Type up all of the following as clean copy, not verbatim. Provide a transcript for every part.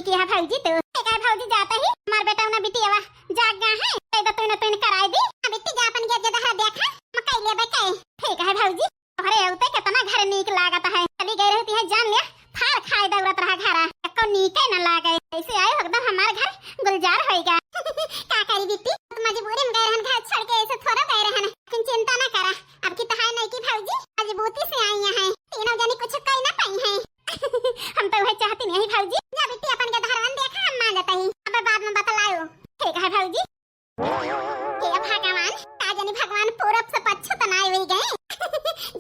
की है भौजी तो काय भौजी जाता ही हमार बेटा ना बिटिया जाग गया है तो न कराई दी बिट्टी जा अपन के जगह देखा मकई ले बे काय ठीक है भौजी अरे उते कितना घर नीक लागत है चली गई रहती है जान ले फार खाए दौड़त रहा घर को नीके न लागे ऐसे आए एकदम हमार घर गुलजार होएगा का करी बिट्टी तुम मजबूरी में गए रहन घर छोड़ के ऐसे थोड़ा गए रहन लेकिन चिंता न करा अब की तहाई नहीं की भौजी मजबूती से आई हैं तीनों जनी कुछ कई ना पाई हैं हम तो वह चाहती नहीं भौजी जा बिट्टी अपन के धरवन देखा हम मान जाता ही अब बाद में बतलाओ ठीक है भौजी हे भगवान काजनी भगवान पूरब से पश्चिम तनाए हुए गए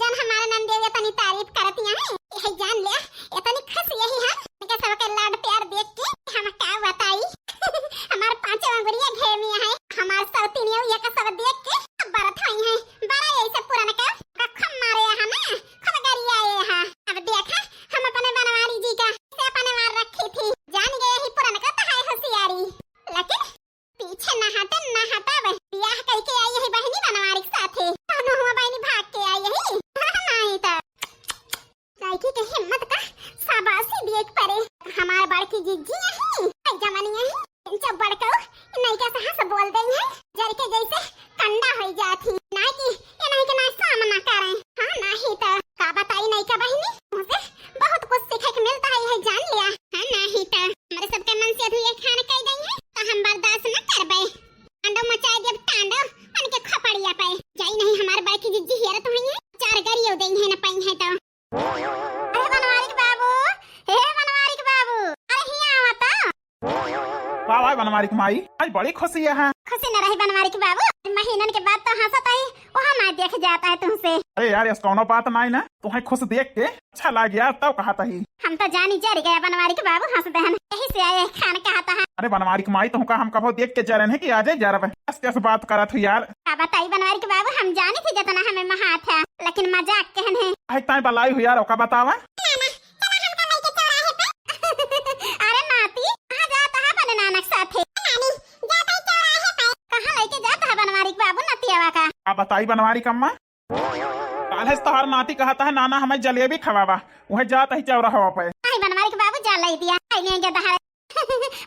जन हमारा नंदेव इतनी तारीफ करती हैं ये जान ले इतनी खुश यही है कि सबके लाड प्यार देख के हम क्या बताई हमारे पांचों अंगुरियां घेर में है हमारे सौतीनियों ये का सब देख के बरत हुई है बड़ा ऐसे पुराना का कखम मारे हमें खबगरी आए हैं अब देखा हम अपने बनवारी जी का से अपने मार रखी थी जान गए ही पुराना का है होशियारी लेकिन पीछे न हटे ब्याह करके आई है बहनी बनवारी के साथे दोनों हुआ बहनी भाग के आई है नहीं तो लड़की के हिम्मत का शाबाशी देख पड़े हमारे बड़की जीजी है जमानी है इनसे बढ़कर नहीं का साहस बोल गई है जर के जैसे कंडा हो जाती ना कि ये नहीं के ना सामना करें हां नहीं तो का बताई नहीं का बहनी मुझे बहुत कुछ सीखने को मिलता है जान लिया हां नहीं तो हमारे सबके मन से अधूरे खाने कह गई है तो हम बर्दाश्त न करबे अंडो मचाए जब तांडव उनके खपड़िया पे जाई नहीं हमारे बाकी जिज्जी हियर तो है चार गरियो देई है न पई है तो अरे बनवारी के बाबू अरे हिया आवता वाह बनवारी की माई आज बड़ी खुशी है खुशी न रही बनवारी के बाबू महीनन के बाद तो हंसत है वहां मैं देख जाता है तुमसे अरे यार इस कौनो बात नहीं ना तुम्हें खुश देख के अच्छा लग गया तब कहता ही हम तो जानी जर गया बनवारी के बाबू हंसते हैं यही से आए खान कहता है अरे बनवारी की माई तुमका हम कहो देख के जरन है कि आजे जरा कैसे बात करा थी यार का बताई बनवारी के बाबू हम जानी थी जितना हमें महात है लेकिन मजाक कहन है ताई बलाई हुई यार का बतावा अरे नाती कहां जाता है अपने नानक साथे कहां लेके जाता है बनवारी के बाबू नतियावा का आप बताई बनवारी कम्मा काले तोहर नाती कहता है नाना हमें जलेबी खवावा वह जाता ही चौराहा पे आई बनवारी के बाबू जा लाई दिया आई नहीं गधा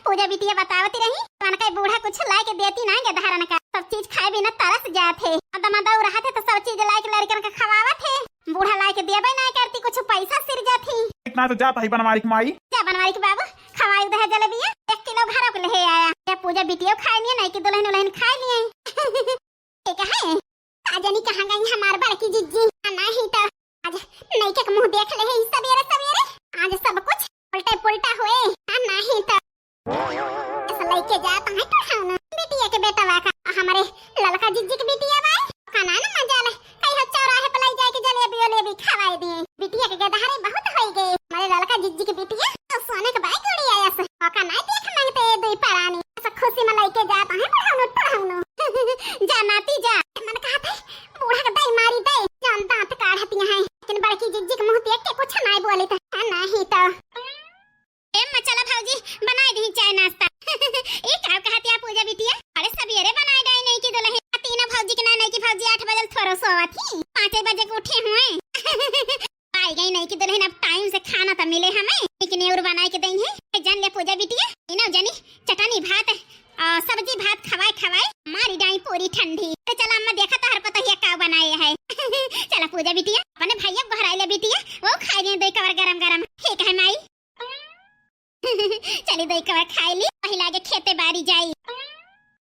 पूजा बिटिया बतावती रही मन का बूढ़ा कुछ ला के देती ना गधारन का सब चीज खाए बिना तरस जाते अदम दौ रहा थे तो सब चीज ला के लड़कन का खवावा थे बूढ़ा ला के देबे ना करती कुछ पैसा सिर जाती इतना तो जाता ही बनवारी की माई जा बनवारी के बाबू खवाई उधर जलेबिया 1 किलो घरों के ले आया या पूजा बिटिया खाई नहीं नहीं कि दुल्हन उल्हन खाई नहीं ठीक है आजनी कहां गई हमार बड़की जिज्जी नहीं तो आज नहीं के मुंह देख ले सवेरे आज सब कुछ उल्टा पुल्टा हुए नहीं तो ऐसा लेके जाता है तो हम बिटिया के बेटा वाका हमारे ललका जिज्जी के बिटिया बा खाना ना मजा ले कई हो चौराहे पे ले जाए के जलेबी खवाई दिए बिटिया के गधारे बहुत होई गए हमारे ललका जिज्जी के बिटिया तो सोने के बाई गोड़ी आया से खाना देख मांगते दुई परानी ऐसा खुशी में लेके जाता है पढ़ाउनो जा नाती जा मन कहा था बूढ़ा का दाई मारी दे जान दांत काढ़ती है लेकिन बड़की जिज्जी के मुंह देख के कुछ नहीं बोली तो नहीं तो चला भौजी बनाए दी चाय नाश्ता एक आप कहती है पूजा बिटिया अरे सवेरे बनाए गए नहीं की दुल्हन तीनों भौजी के नहीं की भौजी 8 बजे थोड़ा सोवा थी 5 बजे को उठे हुए आई गई नहीं की दुल्हन अब टाइम से खाना तो मिले हमें लेकिन और बनाए के देंगे जान ले पूजा बिटिया इनो जानी चटनी भात सब्जी भात खवाए मारी डाई पूरी ठंडी तो चला अम्मा देखा तो हर पता ही का बनाए है चला पूजा बिटिया अपने भैया बहराई ले बिटिया वो खाई ले दे कवर गरम ठीक है माई चली दो एक बार खाई ली पहला के खेते बारी जाई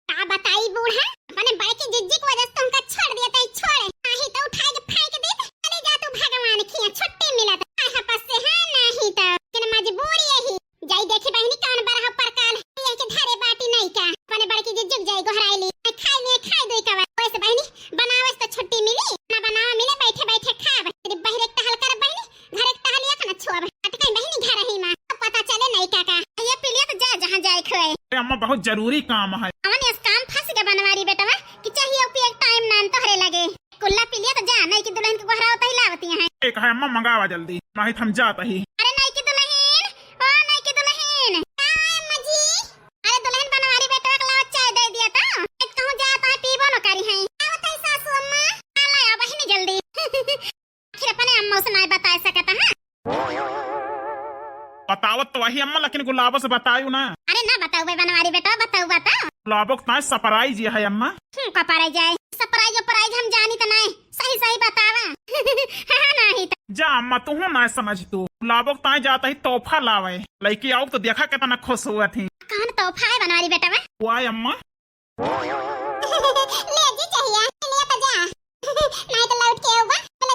का बताई बूढ़ा अपने बाकी जिज्जी की वजह से तुमका छोड़ दिया तो छोड़े नहीं तो उठा के फेंक दे चले जा तू भगवान की छुट्टी मिला तो आहा पास से है नहीं तो लेकिन मजबूरी यही जाई देखी बहनी कौन बरह परकाल ये के धरे बाटी नहीं का अपने बड़की जिज्जी जाई गोहराई ली खाई दो एक बार वैसे बहनी बनावे तो छुट्टी मिली ना बनावा मिले बैठे खाब तेरी बहरे टहल कर बहनी घर एक टहलिया का ना छोड़ अटके बहनी घर ही मां पता चले नहीं काका ये पिलिया तो जा जहां जाए खोए अम्मा बहुत जरूरी काम है अमन इस काम फंस गया बनवारी बेटा कि चाहिए उपी एक टाइम नान तोहरे लगे कुल्ला पिलिया तो जा नहीं कि दुल्हन को बहराओ तो हिलावती हैं एक है अम्मा मंगावा जल्दी नहीं हम जाता ही अरे नहीं की दुल्हन ओ नहीं की दुल्हन अम्मा जी अरे दुल्हन बनवारी बेटा को लाओ चाय दे दिया था एक कहूं जाता है पीबो न करी है आवत है सासू अम्मा आला आ बहनी जल्दी फिर अपने अम्मा से नहीं बता सकता हां बतावत तो वही अम्मा, लेकिन गुलाबो से बतायू ना। अरे ना बताऊ बे बनवारी बेटा, बताऊ बता। गुलाबो को ताए सरप्राइज है अम्मा। कपाराई जाए सरप्राइज सरप्राइज हम जानी तो नहीं, सही सही बतावा। हाँ नहीं तो जा अम्मा तू ना समझ तू। गुलाबो को ताए जाता ही तोहफा लावे, लड़की आओ तो देखा कितना खुश हुआ थी। कौन तोहफा है बनवारी बेटा में? वो आए अम्मा। ले जी चाहिए ले तो जा। नहीं तो लौट के आऊंगा, पहले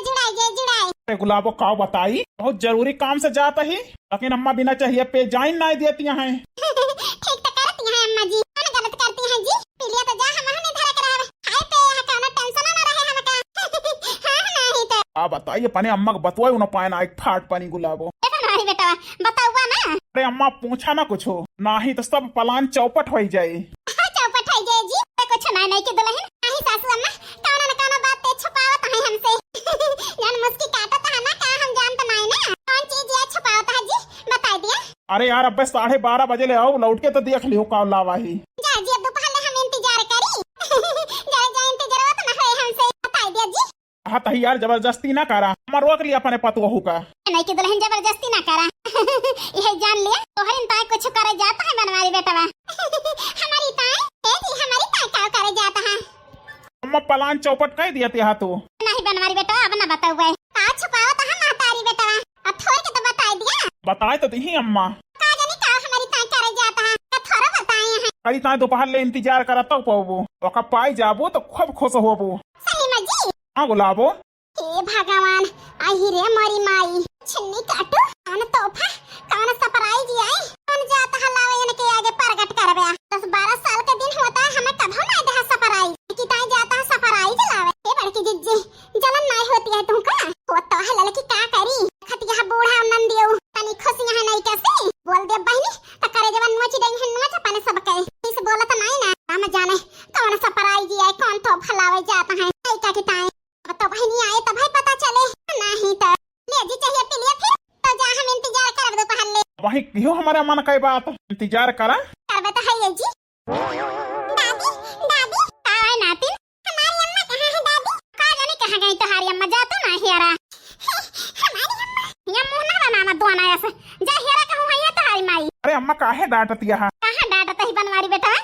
जुड़ाई। गुलाबो का बताई बहुत जरूरी काम से जाता ही, लेकिन अम्मा बिना चाहिए पे जाइन नहीं देती हैं। ठीक तो करती हैं अम्मा जी, कौन गलत करती हैं जी? पिलिया तो जा हम नहीं धरा करावे, हाय पे हकाना टेंशन ना रहे हमका। हां नहीं तो आ बताइए पने अम्मा को बतवाई ना पाए ना एक फाट पानी गुलाबो। बनवारी बेटा बताऊंगा ना। अरे अम्मा पूछा ना कुछ हो ना ही तो सब प्लान चौपट हो जाए। चौपट है जय जी, कुछ नहीं के दुल्हन नहीं सासू अम्मा, कौन ना कौन बात ते छुपावत है हमसे। जान मुस्की काटत है ना, का हम जानत नहीं ना कौन चीज ये छुपावत है जी, बता दिया। अरे यार अब 12:30 बजे ले आओ, लौट के तो देख लियो का लावा ही। जा जी अब दोपहर ले हम इंतजार करी। जरा जा इंतजार तो ना होए हमसे, बता दिया जी। हाँ तो यार जबरदस्ती ना करा, हम रोक लिया अपने पतवहू का। नहीं कि दुल्हन जबरदस्ती ना करा। यह जान लिया तोहरी ताई कुछ करे जाता है बनवारी बेटा। हमारी ताई है जी, हमारी ताई का करे जाता है। अम्मा प्लान चौपट कह दिया थे तू। नहीं बनवारी बेटा अब ना बताऊ भाई, आज छुपाओ तो हम महतारी बेटा, अब थोड़ के तो बता दिया। बताए तो दी अम्मा। का जानी का हमारी ताई करे जाता है, तो थोड़ा बताए हैं। कई ताए दोपहर ले इंतजार करा तो पाबो, ओका पाई जाबो तो खूब खुश होबो। सही में जी। हाँ गुलाबो। हे भगवान, आई रे मरी माई, छिन्नी काटो कौन तोहफा कौन सरप्राइज आई, कौन जाता हलावे इनके आगे प्रकट करबे। 10-12 साल के दिन होता है, हमें कभी नहीं देखा सरप्राइज कि ताई जाता है सरप्राइज लावे। ए बड़की जिज्जी जलन नहीं होती है तुमका? वो तो है लड़की का करी खटिया बूढ़ा नंदियो तनी खुशियां है नहीं कैसे बोल दे बहनी त करे जवन नोच देई है नोच पाने सब के इस बोलत नहीं ना, हम जाने कौन सरप्राइज आई कौन तोहफा लावे जाता है। नहीं का की ताई तो बहनी आए तब ही पता चले, नहीं तो ले जी चाहिए पिलिया फिर तो जा हम इंतजार करब दोपहर ले। वही क्यों हमारे मन कई बात इंतजार करा करबे तो है ये जी। दादी दादी आए नातिन, हमारी अम्मा कहाँ है दादी? का जाने कहाँ गई तुम्हारी अम्मा, जा तो ना हेरा। हमारी अम्मा ये मुंह ना बना मत दोना ऐसे, जा हेरा कहूँ है ये तुम्हारी माई। अरे अम्मा काहे डांटती है? कहाँ डांटत ही बनवारी बेटा?